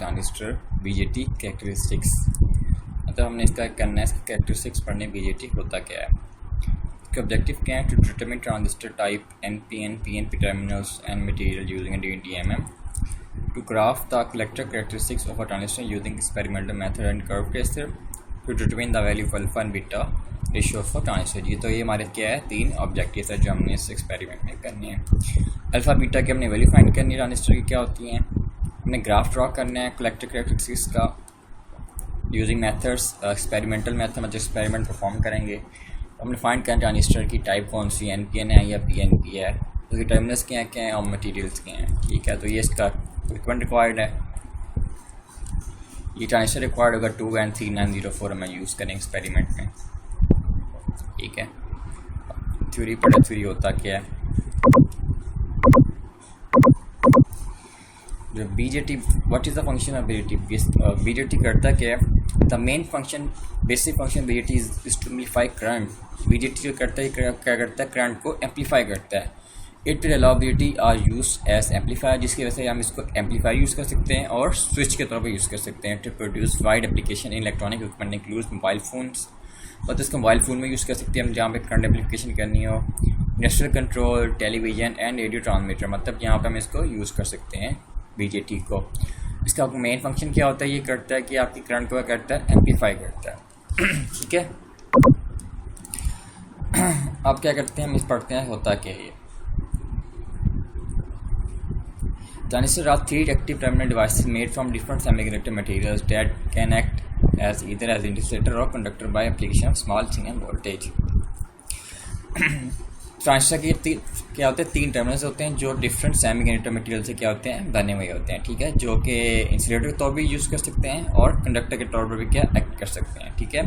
Transistor BJT characteristics. मतलब हमने इसका करना है, इसका कैरेक्टरिस्टिक्स पढ़ने बीजेटी होता क्या है, इसके ऑब्जेक्टिव क्या है। To determine transistor type NPN PNP terminals and material using DMM, to graph the collector characteristics of a transistor using experimental method and curve tester, to determine the value of alpha and beta ratio of a transistor. ये तो ये हमारे क्या है, 3 objective है जो हमने इस एक्सपेरिमेंट में करने हैं। अल्फा बीटा की हमने वैल्यू फाइंड करनी है ट्रांजिस्टर की क्या होती हैं, हमने ग्राफ ड्रॉ करना है कलेक्टर कैरेक्टरिस्टिक्स का यूजिंग मेथड्स एक्सपेरिमेंटल मेथड, मतलब एक्सपेरिमेंट परफॉर्म करेंगे। हमने फाइंड करना ट्रांजिस्टर की टाइप कौन सी, एनपीएन है या पीएनपी है, उसके टर्मिनल्स क्या हैं और मटेरियल्स क्या हैं। ठीक है, तो ये इसका इक्विपमेंट रिक्वायर्ड है। ये ट्रांजिस्टर रिक्वायर्ड होगा 2N3904 हमें यूज़ करेंगे एक्सपेरिमेंट में। ठीक है, थ्योरी पढ़े, थ्योरी होता क्या है। जो BJT, what is the function of BJT, BJT करता क्या है। The main function, basic function BJT is to amplify current. BJT जो करता है क्या करता है, करंट को एम्पलीफाई करता है। It will allow BJT are use as amplifier, जिसकी वजह से हम इसको एम्पलीफायर यूज़ कर सकते हैं और स्विच के तौर पर यूज़ कर सकते हैं। To produce wide application in electronic equipment includes mobile phones, और तो इसको मोबाइल फ़ोन में यूज़ कर सकते हैं हम जहाँ पे करंट एप्लीकेशन करनी हो, industrial control, television and radio transmitter, मतलब यहाँ पे हम इसको यूज़ कर सकते हैं बीजेटी को। इसका मेन फंक्शन क्या होता है, ये करता है कि आपकी करंट को क्या करता है, एम्पलीफाई करता है। ठीक है, अब क्या करते हैं, हम इस पढ़ते हैं होता क्या है। Transistor are 3 active terminal devices made from different semiconductor materials that can act as either as insulator or conductor by application of small signal voltage। Transistor के क्या होते हैं, 3 टर्मिनल्स होते हैं जो डिफरेंट सेमीकंडक्टर मटेरियल से क्या होते हैं, बने हुए होते हैं। ठीक है, जो कि इंसुलेटर के तौर पर भी यूज़ कर सकते हैं और कंडक्टर के तौर पर भी क्या एक्ट कर सकते हैं। ठीक है,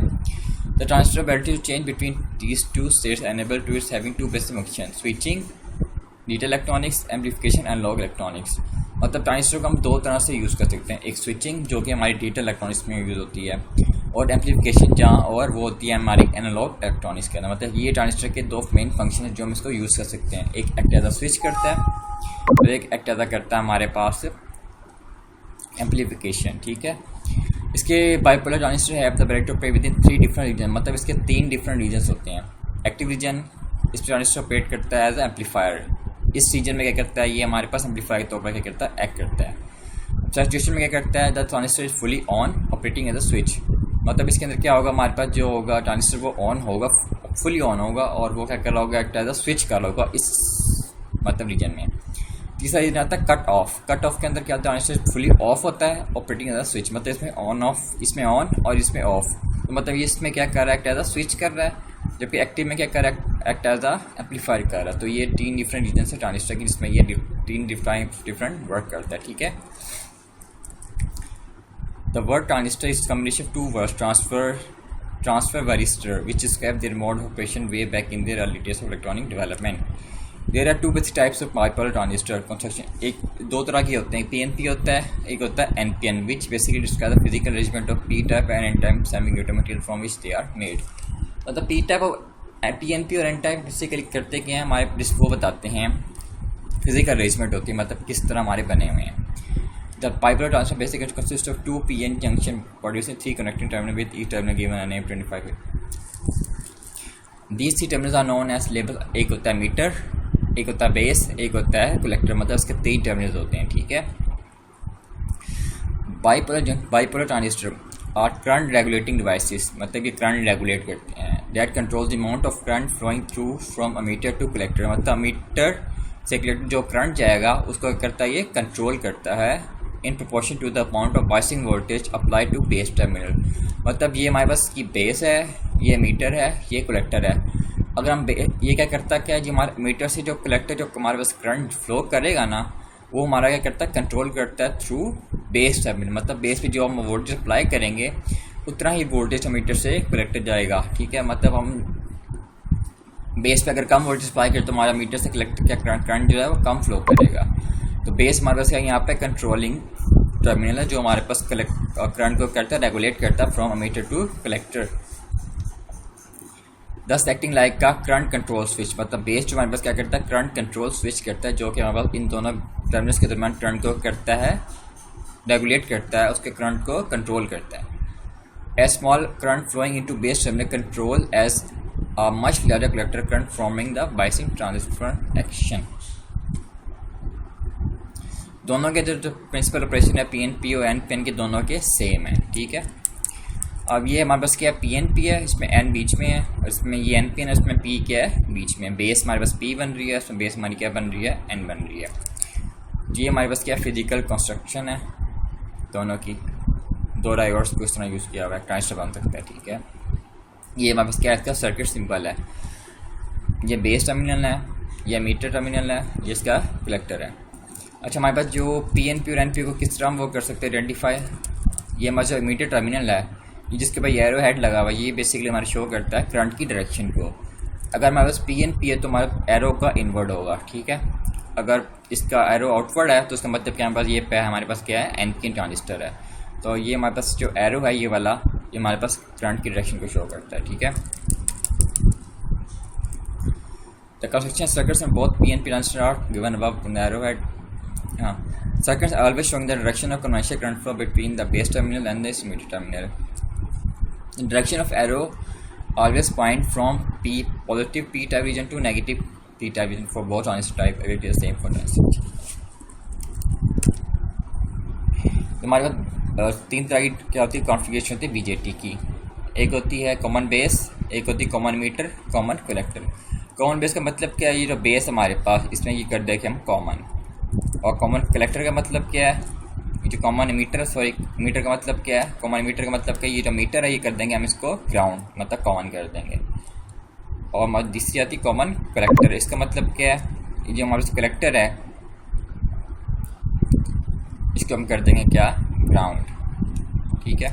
the transistor ability to change between these 2 states enable to its having 2 basic function, switching, digital electronics, amplification and log electronics. मतलब ट्रांजिस्टर को हम 2 तरह से यूज़ कर सकते हैं, एक स्विचिंग जो कि हमारी डिजिटल इलेक्ट्रॉनिक्स में यूज़ होती है, और एम्पलीफिकेशन जहाँ और वो होती है हमारी एनालॉग इलेक्ट्रॉनिक्स के अंदर। मतलब ये ट्रांजिस्टर के 2 मेन फंक्शन है जो हम इसको यूज़ कर सकते हैं, एक एक्ट एज अ स्विच करता है और एक एक्ट एज अ करता है हमारे पास एम्पलीफिकेशन। ठीक है, इसके बाइपोलर ट्रांजिस्टर है the ability to operate with in 3 different region, मतलब इसके 3 डिफरेंट रीजन्स होते हैं। एक्टिव रीजन, इस ट्रांजिस्टर ऑपरेट करता है एज एम्पलीफायर, इस रीजन में क्या करता है, ये हमारे पास एम्पलीफायर के तौर पर क्या करता है, एक्ट करता है। सैचुरेशन में क्या करता है, the transistor is fully on operating as a switch, मतलब इसके अंदर क्या होगा, हमारे पास जो होगा ट्रांजिस्टर वो ऑन होगा, फुली ऑन होगा और वो क्या कर रहा होगा, एक्ट एज अ स्विच कर रहा होगा इस मतलब रीजन में। तीसरा रीजन आता है कट ऑफ। कट ऑफ के अंदर क्या होता है, ट्रांजिस्टर फुली ऑफ होता है ऑपरेटिंग एज अ स्विच, मतलब इसमें ऑन ऑफ, इसमें ऑन और इसमें ऑफ, तो मतलब ये इसमें क्या कर रहा है, एक्ट एज अ स्विच कर रहा है, जबकि एक्टिव में क्या कर रहा है, एक्ट एज अ एम्पलीफायर कर रहा है। तो ये 3 डिफरेंट रीजन है ट्रांजिस्टर की, जिसमें ये 3 डिफरेंट वर्क करता है। ठीक है, the word transistor is combination of 2 words, transfer varistor, which describe their mode of operation way back in their early days of electronic development. There are 2 basic types of bipolar transistor construction. एक 2 तरह के होते हैं, PNP होता है, एक होता है NPN, which basically describe the physical arrangement of P-type and N-type semiconductor material from which they are made. मतलब P-type और PNP और N-type बेसिकली करते क्या हैं, हमारे वो बताते हैं फिजिकल अरेंजमेंट होती है, मतलब किस तरह हमारे बने हुए हैं। The bipolar transistor basically consists of 2 PN junction producing 3 connecting terminals with each terminal given a name 25. These 3 terminals are known as labels. एक होता है मीटर, एक होता है बेस, एक होता है कलेक्टर, मतलब इसके 3 टर्मिनल्स होते हैं। ठीक है, bipolar transistor are current regulating devices, मतलब कि करंट रेगुलेट करते हैं। That controls the amount of current flowing through from emitter to collector, मतलब मीटर से कलेक्टर जो करंट जाएगा उसको करता है, ये कंट्रोल करता है in proportion to the amount of biasing voltage apply to base terminal. मतलब ये हमारे पास की बेस है, ये मीटर है, ये कलेक्टर है। अगर हम ये क्या करता क्या है जी, हमारे मीटर से जो कलेक्टर जो हमारे पास करंट फ्लो करेगा ना, वो हमारा क्या करता है, कंट्रोल करता है थ्रू बेस टर्मिनल, मतलब बेस पे जो हम वोल्टेज अप्लाई करेंगे उतना ही वोल्टेज मीटर से कलेक्टर जाएगा। ठीक है, मतलब हम बेस पे अगर कम वोल्टेज अप्लाई करें तो हमारा मीटर से कलेक्टर क्या करंट जो है वो कम फ्लो करेगा। तो बेस हमारे पास यहाँ पे कंट्रोलिंग टर्मिनल है जो हमारे पास करंट को करता है, रेगुलेट करता है फ्रॉम मीटर टू कलेक्टर, दस एक्टिंग लाइक का करंट कंट्रोल स्विच। मतलब बेस जो हमारे पास क्या करता है, करंट कंट्रोल स्विच करता है, जो कि हमारे पास इन दोनों टर्मिनल्स के दरमियान करंट को करता है रेगुलेट करता है, उसके करंट को कंट्रोल करता है. A small current flowing into base terminal control as a much larger collector current forming the biasing transfer action. दोनों के जो प्रिंसिपल ऑपरेशन है पीएनपी और एनपीएन के दोनों के सेम है. ठीक है. अब ये हमारे पास क्या है, पीएनपी है, इसमें एन बीच में है, और इसमें ये एनपीएन है, इसमें पी क्या है बीच में. बेस हमारे पास पी बन रही है, इसमें बेस हमारी क्या बन रही है, एन बन रही है. ये हमारे पास क्या फिजिकल कंस्ट्रक्शन है दोनों की. दो डायोड्स को इस तरह यूज़ किया हुआ है, ट्रांजिस्टर बन सकता है. ठीक है. ये हमारे पास क्या है, इसका सर्किट सिंपल है. ये बेस टर्मिनल है, ये मीटर टर्मिनल है, ये इसका कलेक्टर है. अच्छा, हमारे पास जो पीएनपी और एनपी को किस तरह हम वो कर सकते हैं आइडेंटिफाई. ये हमारा जो मीटर टर्मिनल है, ये जिसके ऊपर एरो हेड लगा हुआ है, ये बेसिकली हमारा शो करता है करंट की डायरेक्शन को. अगर हमारे पास पीएनपी है तो हमारा एरो का इनवर्ड होगा. ठीक है. अगर इसका एरो आउटवर्ड है तो इसका मतलब क्या, हमारे पास ये हमारे पास क्या है, एनपीएन ट्रांजिस्टर है. तो ये हमारे पास जो एरो है ये वाला, ये हमारे पास करंट की डायरेक्शन को शो करता है. ठीक है. द कंस्ट्रक्शन सर्किट्स में both PNP transistor are given above in the arrow head. हाँ, circuits are always showing the direction of conventional current flow between the base terminal and the emitter terminal. The direction of arrow always point from P positive P type region to negative P type region for both transistor type. It is the same for transistor. हमारे पास तीन तरह की क्या होती है configuration होती है BJT की. एक होती है कॉमन बेस, एक होती है common emitter, common collector. Common base का मतलब क्या है, ये जो बेस हमारे पास इसमें ये कर दें कि हम कॉमन. और कॉमन कलेक्टर का मतलब क्या है, ये जो कॉमन मीटर, सॉरी मीटर का मतलब क्या है, कॉमन मीटर का मतलब क्या है, ये जो मीटर है ये कर देंगे हम इसको ग्राउंड, मतलब कॉमन कर देंगे. और दूसरी आती कॉमन कलेक्टर. इसका मतलब क्या है, ये जो हमारे कलेक्टर है इसको हम कर देंगे क्या, ग्राउंड. ठीक है.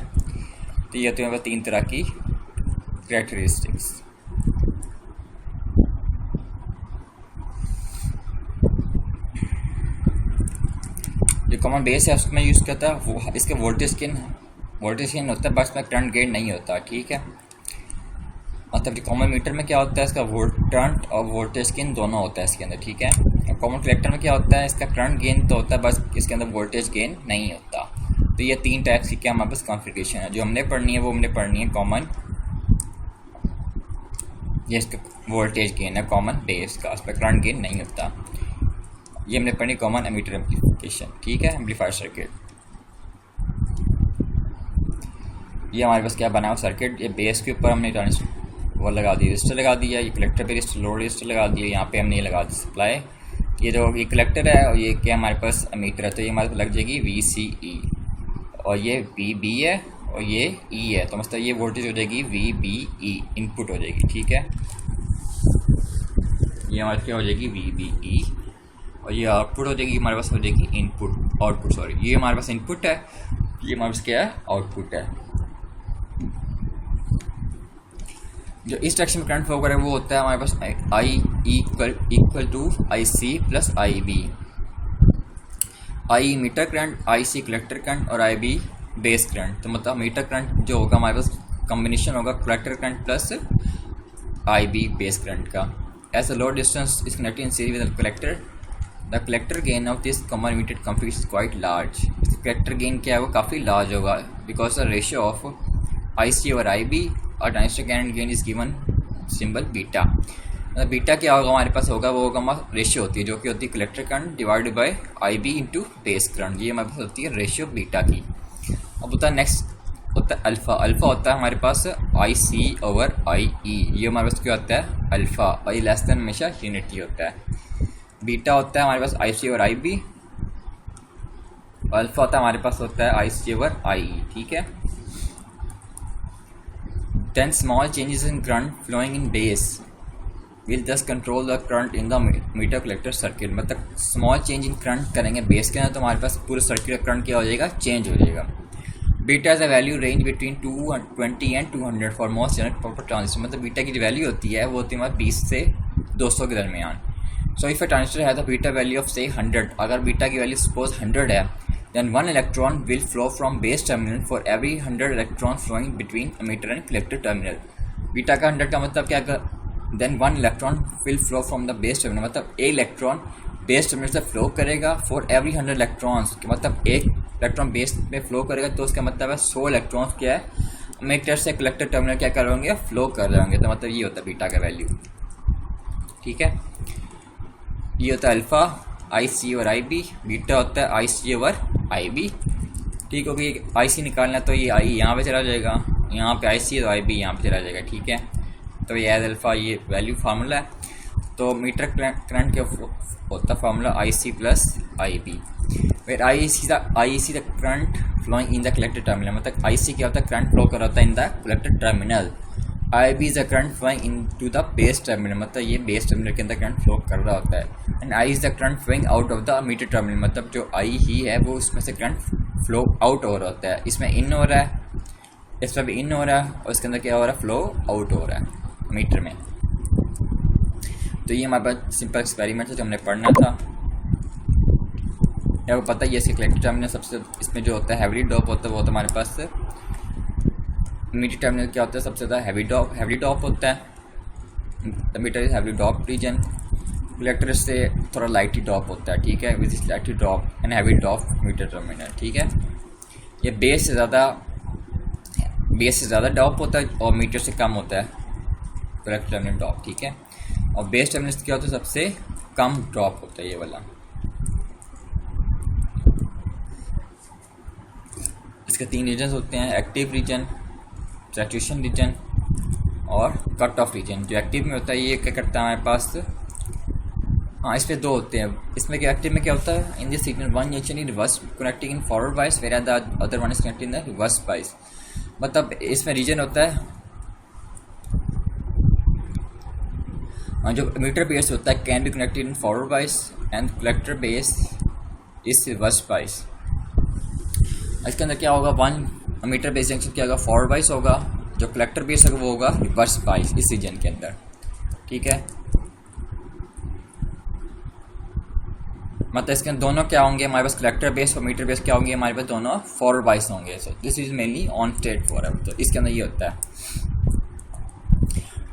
तो ये होती है तीन तरह की कैरेक्टरिस्टिक्स. जो कॉमन बेस है उसमें यूज़ करता है वो, इसके वोल्टेज स्केन होता है, बस में करंट गेन नहीं होता. ठीक है. मतलब जो कॉमन मीटर में क्या होता है, इसका करंट और वोल्टेज गेन दोनों होता है इसके अंदर. ठीक है. और कॉमन कलेक्टर में क्या होता है, इसका करंट गेन तो होता है, बस इसके अंदर वोल्टेज गेन नहीं होता. तो ये तीन टाइप्स की क्या हमारे पास कॉन्फ़िगरेशन है. जो हमने पढ़नी है वो हमने पढ़नी है कॉमन, ये इसका वोल्टेज गेन है कॉमन बेस का, इस पर करंट गेन नहीं होता. ये हमने पढ़ी कॉमन एमीटर एम्पलीफिकेशन. ठीक है. एम्पलीफायर सर्किट, ये हमारे पास क्या बना हुआ सर्किट. ये बेस के ऊपर हमने वो लगा दी, रजिस्टर लगा दिया, ये कलेक्टर पे रजिस्टर, लोड रजिस्टर लगा दिया, यहाँ पे हमने ये लगा दी सप्लाई. ये जो ये कलेक्टर है और ये क्या हमारे पास एमीटर है, तो ये हमारे पास लग जाएगी VCE, और ये VB है और ये E है, तो मतलब ये वोल्टेज हो जाएगी VBE, इनपुट हो जाएगी. ठीक है. ये हमारे क्या हो जाएगी VBE, और ये आउटपुट हो जाएगी हमारे पास, हो जाएगी इनपुट, आउटपुट सॉरी. ये हमारे पास इनपुट है, ये हमारे पास क्या है, आउटपुट है. जो इस डायरेक्शन में करंट फ्लो करे वो होता है हमारे पास I equal to IC plus IB. I emitter current, IC collector current और IB बेस करंट. तो मतलब मीटर करंट जो होगा हमारे पास कॉम्बिनेशन होगा collector current plus IB base current का. As a load resistance is connected in series with the collector, the collector gain of this common emitter configuration is quite large. Collector gain क्या है, वो काफ़ी large होगा because the ratio of IC और IB और transistor current gain is given symbol beta. Beta क्या होगा हमारे पास होगा, वो होगा हमारा रेशियो होती है जो कि होती है collector current divided by IB into base current. ये हमारे पास होती है रेशियो बीटा की. अब होता है नेक्स्ट होता है अल्फ़ा. अल्फ़ा होता है हमारे पास IC ओवर IE. ये हमारे पास क्या होता है, अल्फ़ा, और ये लेस देन हमेशा यूनिटी होता है. बीटा होता है हमारे पास IC ओवर IB, अल्फ़ा होता है हमारे पास होता है IC ओवर IE. ठीक है. Then small changes in current flowing in base will thus control the current in the meter collector circuit. मतलब small change in current करेंगे बेस के अंदर तो हमारे पास पूरे सर्किट का करंट क्या हो जाएगा, चेंज हो जाएगा. Beta is a value range between 220 and 200 for most general proper transistor. मतलब बीटा की जो वैल्यू होती है वो होती है हमारे 20 से 200 के दरमियान. सो इफ अ ट्रांजिस्टर है द बीटा वैल्यू ऑफ से 100, अगर बीटा की वैल्यू सपोज 100 है, then one electron will flow from base terminal for every 100 electron flowing between emitter and collector terminal. Beta का 100 का मतलब क्या, then one electron will flow from the base terminal, मतलब एक इलेक्ट्रॉन बेस टर्मिनल से flow करेगा for every 100 electrons. मतलब एक इलेक्ट्रॉन बेस पे फ्लो करेगा तो उसका मतलब है 100 इलेक्ट्रॉन्स क्या है एमिटर से कलेक्टर टर्मिनल क्या कर होंगे, फ्लो कर रहे होंगे। तो मतलब ये होता है बीटा का वैल्यू। ठीक है, ये होता है अल्फ़ा आई सी और आई बी, बीटा होता है आई सी ओवर आई बी। ठीक होगी, आई सी निकालना तो ये आई यहाँ पे चला जाएगा, यहाँ पे आई सी तो आई बी यहाँ पे चला जाएगा। ठीक है, तो ये एज अल्फ़ा ये वैल्यू फार्मूला है। तो मीटर करंट का होता है formula I C plus I B, where I C the current flowing in the collector terminal. मतलब आई सी क्या होता है, करंट फ्लो कर रहा होता है in the collector terminal. I B is the current flowing into the base terminal, मतलब ये बेस टर्मिनल के अंदर करंट फ्लो कर रहा होता है। And I is the current flowing out of the emitter terminal, मतलब जो आई ही है वो उसमें से करंट फ्लो आउट हो रहा होता है। इसमें इन हो रहा है, इसमें भी इन हो रहा है, और इसके अंदर क्या हो रहा है, फ्लो आउट हो रहा है मीटर में। तो ये हमारे पास सिंपल एक्सपेरिमेंट है जो हमने पढ़ना था। आपको पता ही है इसके कलेक्टर टर्मिनल सबसे इसमें जो होता है हैवी डॉप होता है वो तो हमारे पास मीटर टर्मिनल क्या होता है सबसे ज़्यादा हैवी डॉप होता है। Emitter is heavy doped region, collector से थोड़ा लाइटली डॉप होता है। ठीक है, with this lightly doped and heavy doped emitter terminal. ठीक है, ये बेस से ज़्यादा डॉप होता है और मीटर से कम होता है कलेक्टर टर्मिनल डॉप। ठीक है, और बेस टर्मिनल क्या होता है सबसे कम ड्रॉप होता है ये वाला। इसके 3 रीजन होते हैं, एक्टिव रीजन, सैचुरेशन रीजन और कट ऑफ रीजन। जो एक्टिव में होता है ये क्या करता है हमारे पास, हाँ इसमें 2 होते हैं। इसमें क्या एक्टिव में क्या होता है, in this region one region in reverse connecting in forward bias where the other one is connecting in the reverse bias. मतलब इसमें रीजन होता है जो मीटर बेस होता है can be connected in forward बाइस and collector base is reverse bias. इसके अंदर क्या होगा, वन मीटर बेस जंक्शन क्या होगा, फॉरवर्ड बाइस होगा, जो कलेक्टर बेस होगा वो होगा रिवर्स बाइस इस रीजन के अंदर। ठीक है, मतलब इसके अंदर दोनों क्या होंगे हमारे पास, कलेक्टर बेस और मीटर बेस क्या होंगे हमारे पास, दोनों फॉरवर्ड बाइस होंगे। So this is mainly on state forward. तो इसके अंदर ये होता है,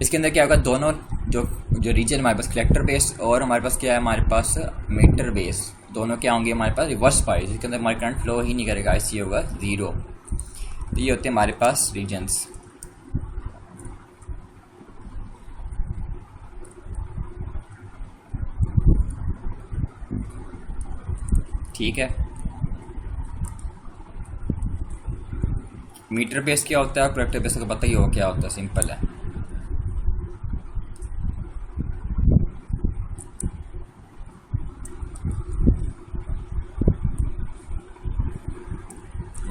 इसके अंदर क्या होगा, दोनों जो रीजन हमारे पास कलेक्टर बेस और हमारे पास क्या है हमारे पास मीटर बेस, दोनों क्या होंगे हमारे पास रिवर्स बाइस। इसके अंदर हमारे करंट फ्लो ही नहीं करेगा, ऐसी होगा 0। तो ये होते हैं हमारे पास रीजन्स। ठीक है, मीटर बेस क्या होता है, कलेक्टर बेस का पता ही होगा क्या होता है, सिंपल है।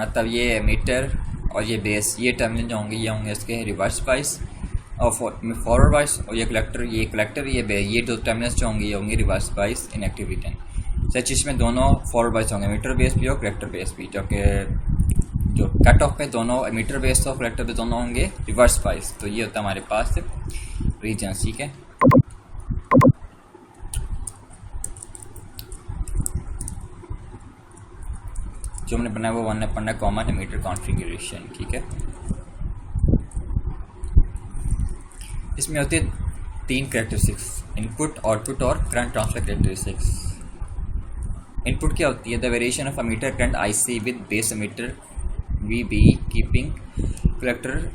मतलब ये मीटर और ये बेस, ये टर्मिनल जो होंगे ये होंगे इसके रिवर्स बाइस और फॉरवर्ड बाइस, और ये कलेक्टर ये 2 टर्मिनल्स जो होंगे ये होंगे रिवर्स बाइस इन एक्टिव रीजन। सच इसमें दोनों फॉरवर्ड बाइस होंगे, मीटर बेस भी और कलेक्टर बेस भी, जो कट ऑफ पे दोनों मीटर बेस और कलेक्टर बेस दोनों होंगे रिवर्स बाइस। तो ये होता है हमारे पास रीजन। ठीक है, जो हमने बनाया वो 1 पढ़ना कॉमन मीटर कॉन्फ़िगरेशन। ठीक है, इसमें होती है 3 कैरेक्टरिस्टिक्स, इनपुट, आउटपुट और करंट ट्रांसफर कैरेक्टरिस्टिक्स। इनपुट क्या होती है, the variation of emitter current I C with base emitter V B keeping collector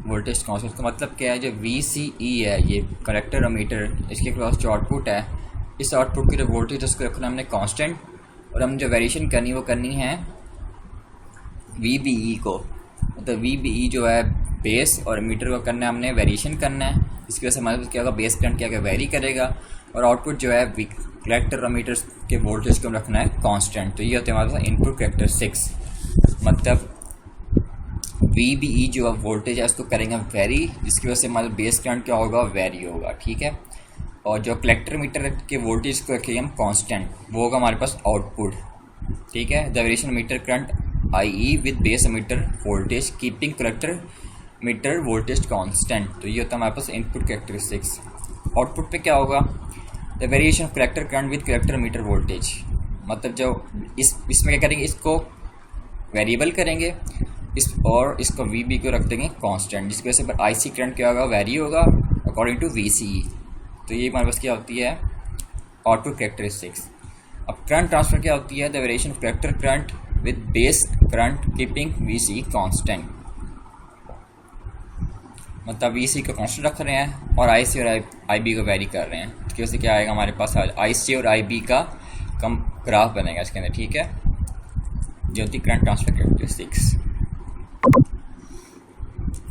voltage constant. तो मतलब क्या है, जो वी सी ई है ये कलेक्टर और मीटर, इसके पास जो आउटपुट है इस आउटपुट की जो वोल्टेज उसको रखना हमने कांस्टेंट, और हम जो वेरिएशन करनी वो करनी है वी बी ई को। मतलब वी बी ई जो है बेस और मीटर को करना है हमने वेरिएशन करना है, इसकी वजह से हमारे पास क्या होगा, बेस करंट क्या वेरी करेगा, और आउटपुट जो है कलेक्टर और मीटर के वोल्टेज को रखना है कांस्टेंट। तो ये होते हैं हमारे पास इनपुट कैरेक्टरिस्टिक्स। मतलब वी बी ई जो है वोल्टेज है उसको करेंगे वेरी, जिसकी वजह से हमारा बेस करंट क्या होगा, वेरी होगा। ठीक है, और जो कलेक्टर मीटर के वोल्टेज को रखेंगे हम कांस्टेंट, वो होगा हमारे पास आउटपुट। ठीक है, the variation emitter current I E with base emitter voltage keeping collector emitter voltage constant. तो ये होता है हमारे पास इनपुट कैरेक्टरिस्टिक्स। आउटपुट पे क्या होगा, the variation of collector current with collector emitter voltage. मतलब जो इसमें क्या करेंगे, इसको वेरिएबल करेंगे और इसको वी बी को रख देंगे कांस्टेंट, जिसकी वजह से आई सी करंट क्या होगा, वेरी होगा अकॉर्डिंग टू वी सी ई। तो ये हमारे पास क्या होती है, आउटपुट कैरेक्टरिस्टिक्स। अब करंट ट्रांसफर क्या होती है, the variation of collector current with base current keeping VC constant। मतलब VC को कांस्टेंट रख रहे हैं और IC और IB को वेरी कर रहे हैं। तो कैसे क्या आएगा हमारे पास IC और IB का कम ग्राफ बनेगा इसके अंदर, ठीक है, जो होती करंट ट्रांसफर कैरेक्टरिस्टिक्स।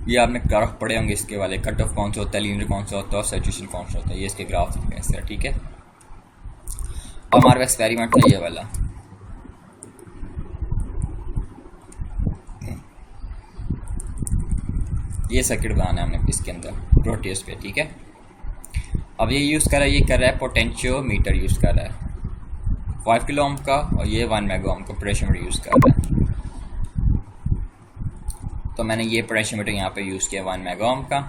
ये आपने ग्राफ पढ़े होंगे इसके वाले, कट ऑफ कौन सा होता है, लीनियर कौन सा होता है और सैचुरेशन कौन सा होता है, ये इसके ग्राफ हैं इस तरह, ठीक है। और हमारा एक्सपेरिमेंट है ये वाला। ये सर्किट बनाना है हमने इसके अंदर प्रोटेस्ट पे, ठीक है। अब ये यूज़ कर रहा है, ये कर रहा है पोटेंशियोमीटर यूज़ कर रहा है 5 किलो ओम का, और ये 1 मेगा ओम का पोटेंशियोमीटर यूज़ कर रहा है। तो मैंने ये पोटेंशियोमीटर यहाँ पे यूज़ किया 1 मेगा ओम का,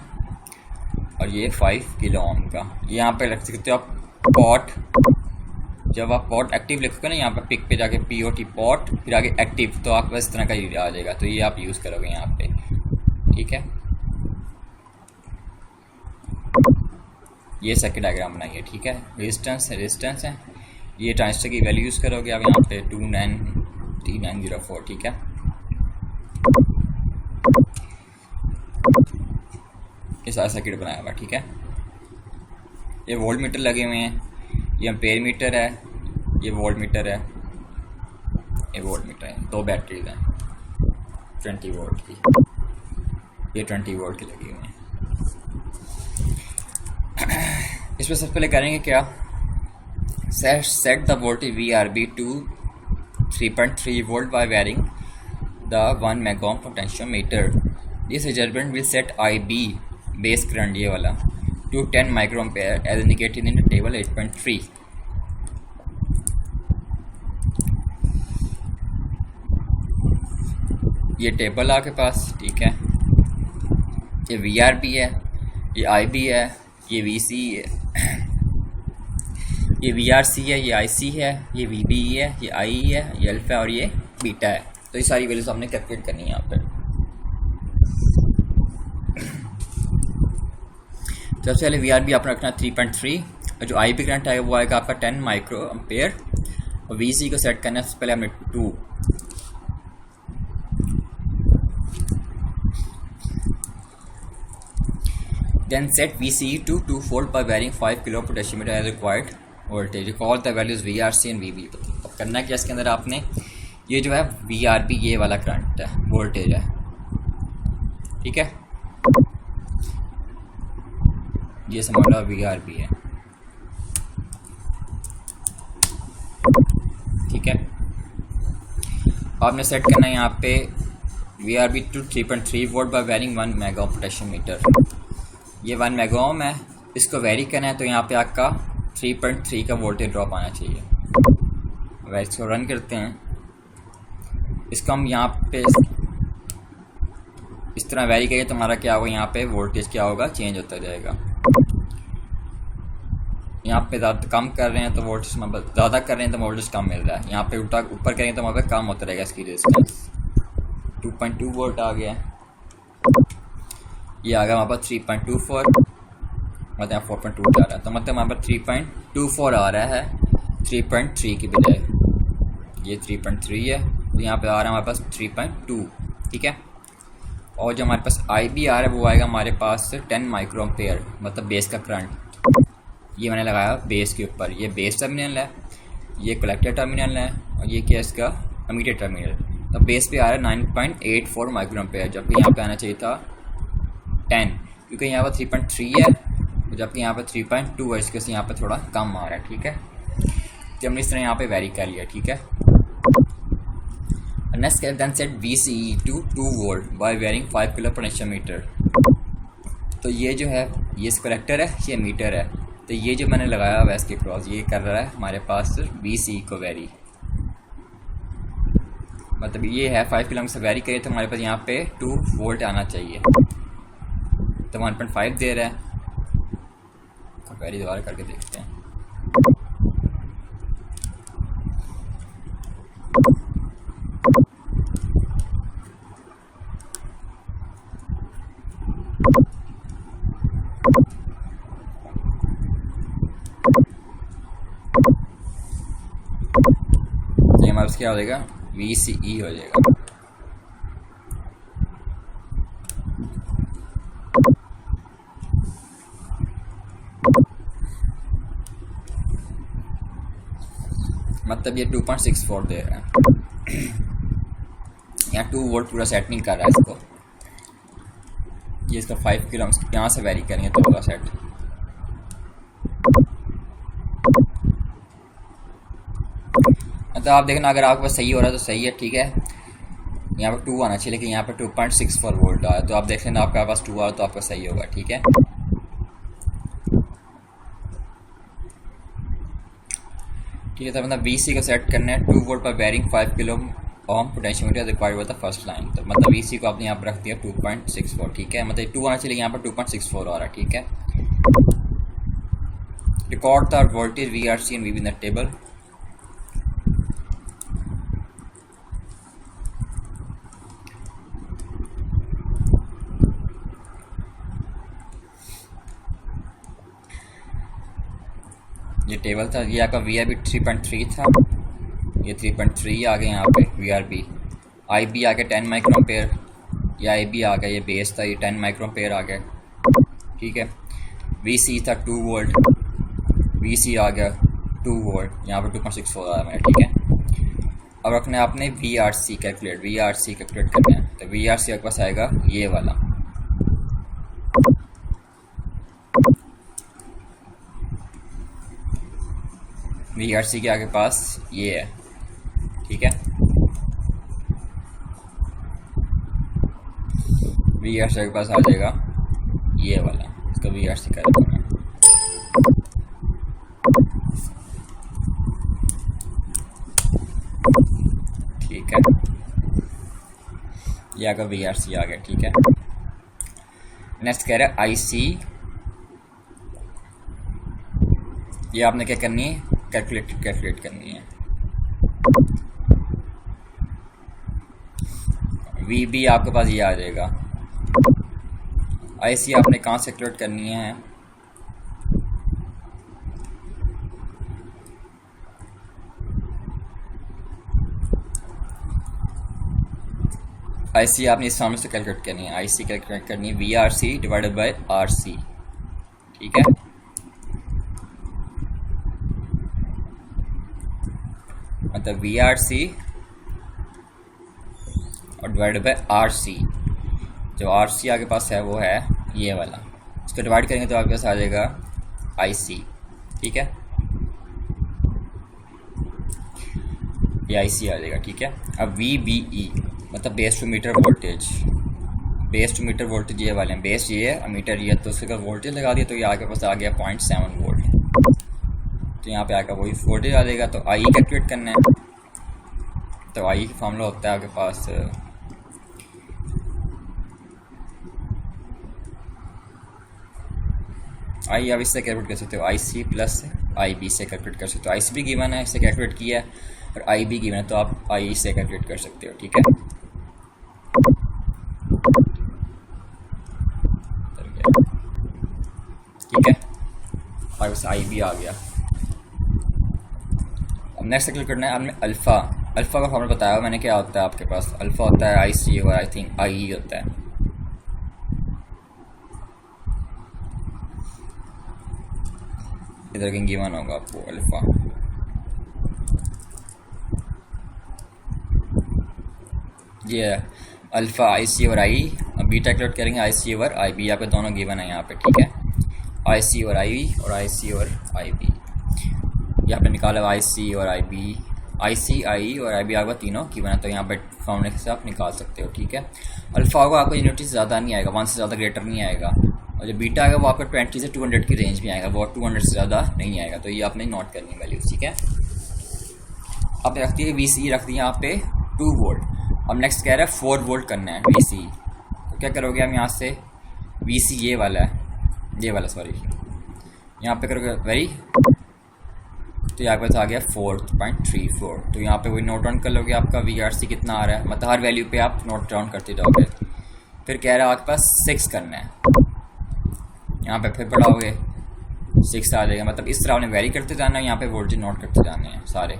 और ये 5 किलो ओम का। यहाँ पे रख सकते हो आप पॉट, जब आप पॉट एक्टिव लिखोगे ना यहाँ पे पिक पे जाके POT पॉट, फिर आगे एक्टिव, तो आपको इस तरह का आ जाएगा। तो ये आप यूज़ करोगे यहाँ पे, ठीक है। ये सर्किट डायग्राम बनाइए, ठीक है। रेजिस्टेंस है, ये ट्रांजिस्टर की वैल्यू यूज़ करोगे आप यहाँ पे 293904, ठीक है। ये सारा सर्किट बनाया हुआ, ठीक है। ये वोल्ट मीटर लगे हुए हैं, ये एम्पेयर मीटर है, ये वोल्ट मीटर है, ये वोल्ट मीटर है। 2 बैटरीज हैं 20 वोल्ट की, ये 20 वोल्ट की लगी हुई हैं। इसमें सबसे पहले करेंगे क्या, set the voltage VRB to 3.3 volt by varying the 1 mega ohm potentiometer. This measurement will set IB base current, ये वाला, to 10 microampere as indicated in the table 8.3। ये टेबल आपके पास, ठीक है। ये VRB है, ये IB है, ये VC है, ये VRC है, ये IC है, ये VB है, ये IE है, ये अल्फा और ये बीटा है। तो ये सारी वैल्यूज हमने कैलकुलेट करनी है यहाँ पर। सबसे पहले VRB आपने रखना 3.3, और जो IB करंट आएगा वो आएगा आपका 10 माइक्रो एम्पेयर, और VC को सेट करना है सबसे पहले हमने 2। Then set VC to 2 volt by varying 5 kilo potentiometer as required voltage। Recall the values VRC and VB। अब करना क्या इसके अंदर आपने, ये जो है VRB ये वाला करंट है, वोल्टेज है, ठीक है। ये समझ लो VRB है, ठीक है। आपने सेट करना है यहाँ पे VRB to 3.3 volt by wearing 1 mega ohm potentiometer. ये 1 मेगा ओम है, इसको वेरी करना है, तो यहाँ पे आपका 3.3 का वोल्टेज ड्रॉप आना चाहिए। अब इसको रन करते हैं, इसको हम यहाँ पे इस तरह वेरी करेंगे तो हमारा क्या होगा, यहाँ पे वोल्टेज क्या होगा, चेंज होता जाएगा। यहाँ पे ज़्यादा कम कर रहे हैं तो वोल्टेज, ज़्यादा कर रहे हैं तो वोल्टेज कम मिल रहा है। यहाँ पे उल्टा ऊपर करेंगे तो वहाँ पे कम होता रहेगा इसकी रेजिस्टेंस। 2.2 वोल्ट आ गया, ये आ गया हमारे पास 3.24, मतलब यहाँ 4.2 आ रहा है, तो मतलब हमारे पास 3.24 आ रहा है 3.3 की बजाय। ये 3.3 है, तो यहाँ पे आ रहा है हमारे पास 3.2, ठीक है। और जो हमारे पास IB आ रहा है वो आएगा हमारे पास 10 माइक्रो एम्पेयर, मतलब बेस का करंट। ये मैंने लगाया बेस के ऊपर, ये बेस टर्मिनल है, ये कलेक्टर टर्मिनल है, और ये क्या इसका एमीटर टर्मिनल। तो बेस पे आ रहा है 9.84 माइक्रो एम्पेयर, जबकि यहाँ पे आना चाहिए था 10, क्योंकि यहाँ पर 3.3 है, जबकि यहाँ पर 3.2 है, इसके से यहाँ पर थोड़ा कम आ रहा है, ठीक है। तो हमने इस तरह यहाँ पे वेरी कर लिया, ठीक है। Next then set VCE to 2 volt by varying 5 kilo potentiometer. तो ये जो है, ये कलेक्टर है, ये मीटर है, तो ये जो मैंने लगाया हुआ है इसके क्रॉस, ये कर रहा है हमारे पास VCE को वेरी, मतलब ये है 5 किलो से वेरी करें तो हमारे पास यहाँ पे 2 वोल्ट आना चाहिए, तो 1.5 दे रहा है। तो वेरी दोबारा करके देखते हैं। तो हमारे पास क्या हो जाएगा, VCE हो जाएगा। मतलब ये 2.64 दे रहा है। यहाँ 2 वोल्ट पूरा सेट नहीं कर रहा है इसको, ये इसका 5 किलो हम यहाँ से वेरी करेंगे तो होगा सेट। मतलब आप देखना अगर आपके पास सही हो रहा है तो सही है, ठीक है। यहाँ पर 2 आना चाहिए, लेकिन यहाँ पर 2.64 वोल्ट आया, तो आप देख लेना आपके पास 2 आ तो आपका सही होगा, ठीक है। ठीक है, तो मतलब VC को सेट करना है 2 वोल्ट पर varying 5 kilo ohm potentiometer required with the first line. तो मतलब VC को आपने यहाँ पर रख दिया 2.64, ठीक है। मतलब 2 आना चाहिए, यहाँ पर 2.64 आ रहा है, ठीक है। Record the voltage VRC and VB in the table. ये टेबल था, ये आपका VRB 3.3 था, ये 3.3 आ गया यहाँ पे VRB। IB आ गया 10 माइक्रोएम्पेयर, ये IB आ गया, ये बेस था, ये 10 माइक्रोएम्पेयर आ गया, ठीक है। VC था 2 वोल्ट, VC आ गया 2 वोल्ट, यहाँ पर 2.64 आ रहा है, ठीक है। अब रखना है आपने VRC कैलकुलेट करना है। तो VRC आपके पास आएगा ये वाला, VRC के आगे पास ये है, ठीक है। VRC के पास आ जाएगा ये वाला, इसका VRC कर देना, ठीक है। ये आगे VRC आ गया, ठीक है। नेक्स्ट कह रहा है IC, ये आपने क्या करनी है, कैलकुलेट करनी है। VB आपके पास ये आ जाएगा। IC आपने कहाँ से कैलकुलेट करनी है, IC आपने इस सामने से कैलकुलेट करनी है। IC कैलकुलेट करनी है VRC डिवाइडेड बाय RC, ठीक है। मतलब VRC और डिवाइडेड बाय RC, जो RC आगे पास है वो है ये वाला, इसको डिवाइड करेंगे तो आपके पास आ जाएगा IC, ठीक है। ये IC आ जाएगा, ठीक है। अब VBE मतलब बेस टू मीटर वोल्टेज ये वाले हैं, बेस ये है, मीटर ये है, तो उसके अगर वोल्टेज लगा दिया तो ये आगे पास आ गया 0.7 वोल्ट, तो यहाँ पे आकर वही वोल्टेज आ जाएगा। तो IE कैलकुलेट करना है, तो IE का फॉर्मूला होता है आपके पास IE आप इससे कैलकुलेट कर सकते हो, IC प्लस IB से कैलकुलेट कर सकते हो। IC भी गिवन है, इससे कैलकुलेट किया है, और IB गिवन है, तो आप IE से कैलकुलेट कर सकते हो, ठीक है। ठीक है, और बस IB आ गया। अब नेक्स्ट कैलकुलेट करना है हमने अल्फ़ा का फॉर्मूला बताया मैंने, क्या होता है आपके पास, अल्फ़ा होता है IC और आई थिंक IE होता है। इधर कहीं गिवन होगा आपको अल्फ़ा, ये है अल्फ़ा IC और IE। अब बीटा कैलकुलेट करेंगे IC और IB, यहाँ पे दोनों गिवन है यहाँ पे, ठीक है। IC और IE और IC और IB, यहाँ पे निकाला IC और IB, IC IE और IB आपका तीनों गिवन है, तो यहाँ पे फॉर्मूले से आप निकाल सकते हो, ठीक है। अल्फ़ा होगा आपको यूनिटी से ज़्यादा नहीं आएगा, 1 से ज़्यादा ग्रेटर नहीं आएगा, और जो बीटा आएगा वो आपका 20 से 200 की रेंज में आएगा, वो 200 से ज़्यादा नहीं आएगा। तो ये आपने नोट करनी वैल्यूज, ठीक है। अब रखती है VC, रख दी यहाँ पे 2 वोल्ट। अब नेक्स्ट कह रहा है 4 वोल्ट करना है VC, तो क्या करोगे हम यहाँ से VC ये वाला सॉरी, यहाँ पे करोगे वेरी, तो यहाँ पे आ गया 4.34, तो यहाँ पे वही नोट डाउन कर लोगे आपका VRC कितना आ रहा है, मतलब हर वैल्यू पे आप नोट डाउन करते जाओगे। फिर कह रहा है आपके पास 6 करना है, यहाँ पे फिर बढ़ाओगे 6 आ जाएगा, मतलब इस तरह आपने वेरी करते जाना है, यहाँ पे वोल्टेज नोट करते जाने हैं सारे।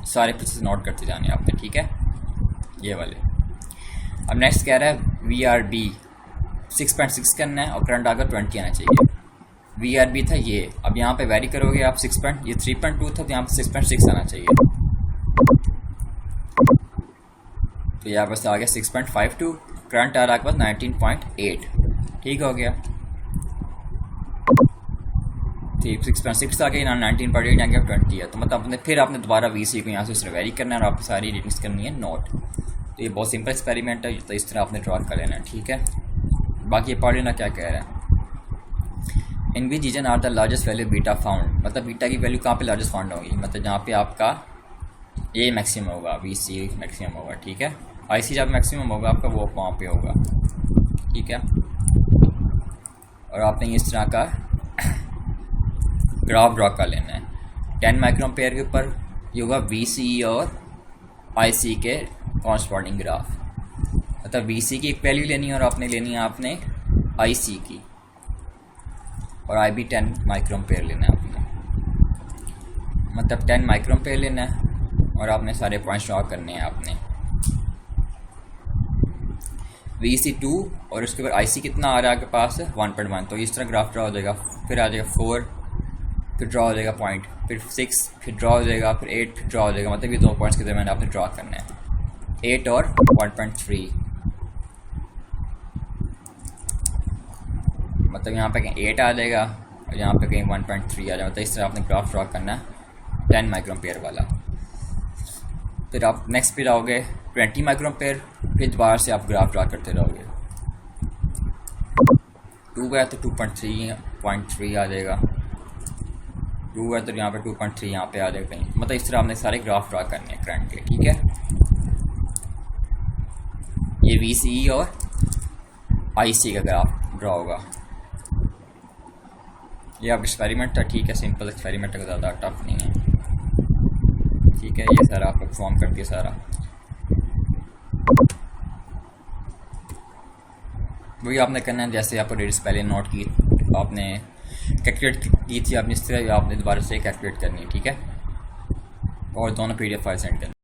सारे प्रोसेस नोट करते जाने आपने, ठीक है, ये वाले। अब नेक्स्ट कह रहा है VRB 6.6 करना है और करंट आकर 20 आना चाहिए। VRB था ये, अब यहाँ पे वेरी करोगे आप ये 3.2 था तो यहाँ पे 6.6 आना चाहिए, तो यहाँ पर आ गया 6.52, करंट आ रहा आपके पास 19.8, ठीक हो गया। 6.6 आ गया, 19.8 आ गया, 20 है, तो मतलब आपने फिर आपने दोबारा VC को यहाँ से उसने वेरी करना है और आपको सारी रीडिंग्स करनी है नोट। तो ये बहुत सिंपल एक्सपेरिमेंट है, तो इस तरह आपने ड्रॉ कर लेना है, ठीक है। बाकी ये पढ़ लेना क्या कह रहा है। In which region are the largest value beta found, मतलब बीटा की वैल्यू कहाँ पे लार्जेस्ट फाउंड होगी, मतलब जहाँ पे आपका A मैक्सिमम होगा, VC मैक्सिमम होगा, ठीक है। IC जब मैक्सिमम होगा आपका वो वहाँ पे होगा, ठीक है। और आपने इस तरह का ग्राफ ड्रॉ कर लेना है 10 माइक्रोन पेयर के ऊपर, ये होगा VC और IC के कॉरस्पॉन्डिंग ग्राफ, मतलब VC की एक वैल्यू लेनी है और आपने लेनी है आपने IC की, और IB 10 माइक्रोन पेयर लेना है आपने, मतलब 10 माइक्रोन पेयर लेना है और आपने सारे पॉइंट्स ड्रॉ करने हैं आपने। VC 2 और उसके बाद IC कितना आ रहा है आपके पास 1.1, तो इस तरह ग्राफ ड्रॉ हो जाएगा, फिर आ जाएगा 4, फिर ड्रॉ हो जाएगा पॉइंट, फिर 6, फिर ड्रॉ हो जाएगा, फिर 8, फिर ड्रॉ हो जाएगा, मतलब ये 2 पॉइंट्स के दरमियान आपने ड्रॉ करना है 8 और 1.3, मतलब यहाँ पे कहीं 8 आ जाएगा और यहाँ पे कहीं 1.3 आ जाएगा, तो इस तरह आपने ग्राफ ड्रॉ करना है 10 माइक्रोन पेयर वाला। फिर आप नेक्स्ट पे आओगे 20 माइक्रोन पेयर, फिर दोबारा से आप ग्राफ ड्रॉ करते रहोगे। 2 है तो 2.3 आ जाएगा, 2 है तो यहाँ पे 2.3 यहाँ पे आ जाएगा कहीं, मतलब इस तरह आपने सारे ग्राफ ड्रॉ करने हैं करंट के, ठीक है। ये VC और IC का ग्राफ ड्रॉ होगा। ये आप एक्सपेरिमेंट था, ठीक है, सिंपल एक्सपेरिमेंट है, ज़्यादा टफ नहीं है, ठीक है। ये सारा आप परफॉर्म करके सारा वही आपने करना है जैसे आपको डेट्स पहले नोट की आपने कैलकुलेट की थी, आपने इस तरह आपने दोबारा से कैलकुलेट करनी है, ठीक है। और दोनों PDF फाइल सेंड करनी है।